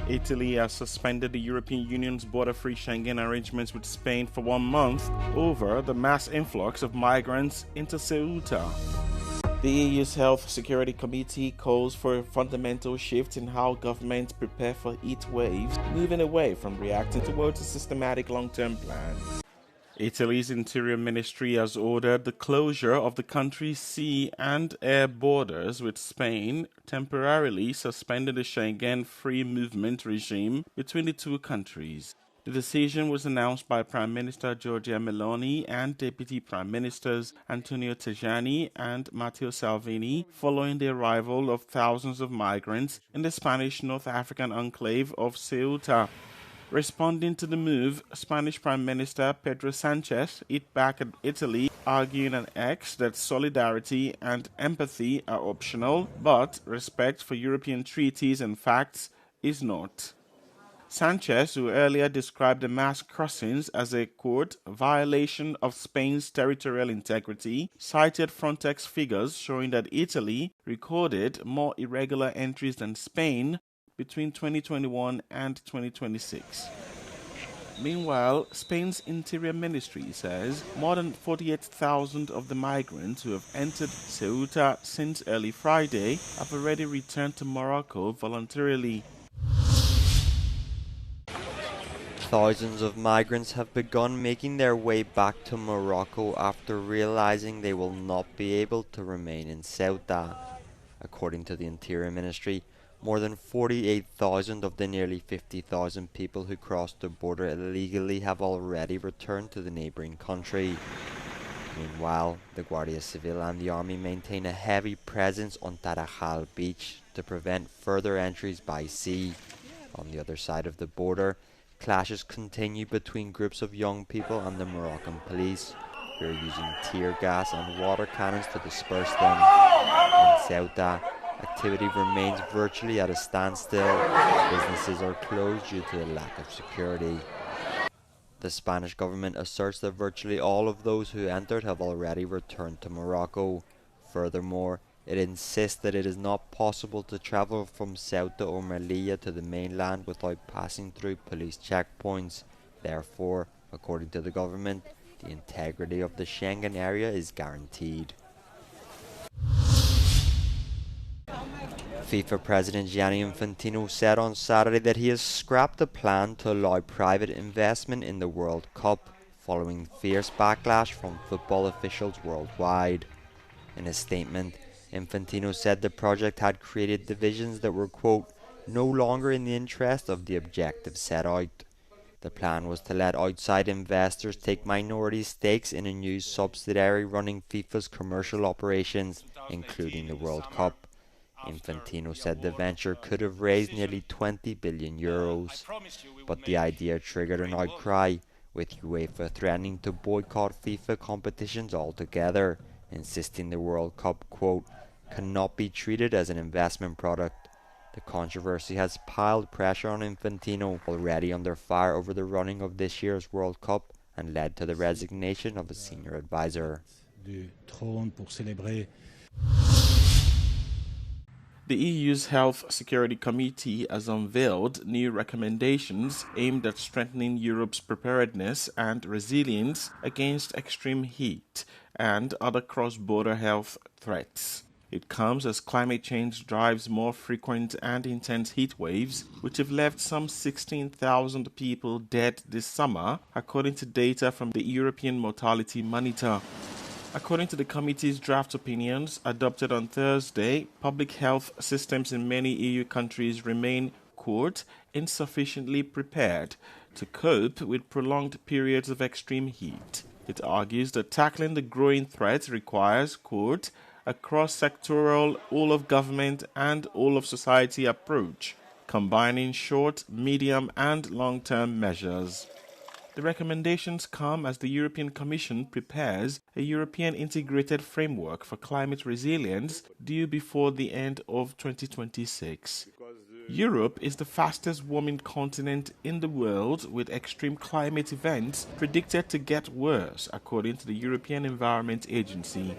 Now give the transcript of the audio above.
Italy has suspended the European Union's border-free Schengen arrangements with Spain for 1 month over the mass influx of migrants into Ceuta. The EU's Health Security Committee calls for a fundamental shift in how governments prepare for heat waves, moving away from reacting towards a systematic long-term plan. Italy's Interior Ministry has ordered the closure of the country's sea and air borders with Spain, temporarily suspending the Schengen free movement regime between the two countries. The decision was announced by Prime Minister Giorgia Meloni and Deputy Prime Ministers Antonio Tajani and Matteo Salvini following the arrival of thousands of migrants in the Spanish North African enclave of Ceuta. Responding to the move, Spanish Prime Minister Pedro Sanchez hit back at Italy, arguing on X that solidarity and empathy are optional, but respect for European treaties and facts is not. Sanchez, who earlier described the mass crossings as a, quote, violation of Spain's territorial integrity, cited Frontex figures showing that Italy recorded more irregular entries than Spain between 2021 and 2026. Meanwhile, Spain's Interior Ministry says more than 48,000 of the migrants who have entered Ceuta since early Friday have already returned to Morocco voluntarily. Thousands of migrants have begun making their way back to Morocco after realizing they will not be able to remain in Ceuta. According to the Interior Ministry, more than 48,000 of the nearly 50,000 people who crossed the border illegally have already returned to the neighbouring country. Meanwhile, the Guardia Civil and the army maintain a heavy presence on Tarajal beach to prevent further entries by sea. On the other side of the border, clashes continue between groups of young people and the Moroccan police, who are using tear gas and water cannons to disperse them. In Ceuta, activity remains virtually at a standstill. Businesses are closed due to the lack of security. The Spanish government asserts that virtually all of those who entered have already returned to Morocco. Furthermore, it insists that it is not possible to travel from Ceuta or Melilla to the mainland without passing through police checkpoints. Therefore, according to the government, the integrity of the Schengen area is guaranteed. FIFA President Gianni Infantino said on Saturday that he has scrapped the plan to allow private investment in the World Cup, following fierce backlash from football officials worldwide. In a statement, Infantino said the project had created divisions that were, quote, no longer in the interest of the objective set out. The plan was to let outside investors take minority stakes in a new subsidiary running FIFA's commercial operations, including the World Cup. Infantino said the venture could have raised nearly 20 billion euros, but the idea triggered an outcry, with UEFA threatening to boycott FIFA competitions altogether, insisting the World Cup, quote, cannot be treated as an investment product. The controversy has piled pressure on Infantino, already under fire over the running of this year's World Cup, and led to the resignation of a senior advisor. The EU's Health Security Committee has unveiled new recommendations aimed at strengthening Europe's preparedness and resilience against extreme heat and other cross-border health threats. It comes as climate change drives more frequent and intense heat waves, which have left some 16,000 people dead this summer, according to data from the European Mortality Monitor. According to the committee's draft opinions adopted on Thursday, public health systems in many EU countries remain, quote, insufficiently prepared to cope with prolonged periods of extreme heat. It argues that tackling the growing threat requires, quote, a cross-sectoral, all-of-government and all-of-society approach, combining short, medium and long-term measures. The recommendations come as the European Commission prepares a European integrated framework for climate resilience due before the end of 2026. Europe is the fastest warming continent in the world, with extreme climate events predicted to get worse, according to the European Environment Agency.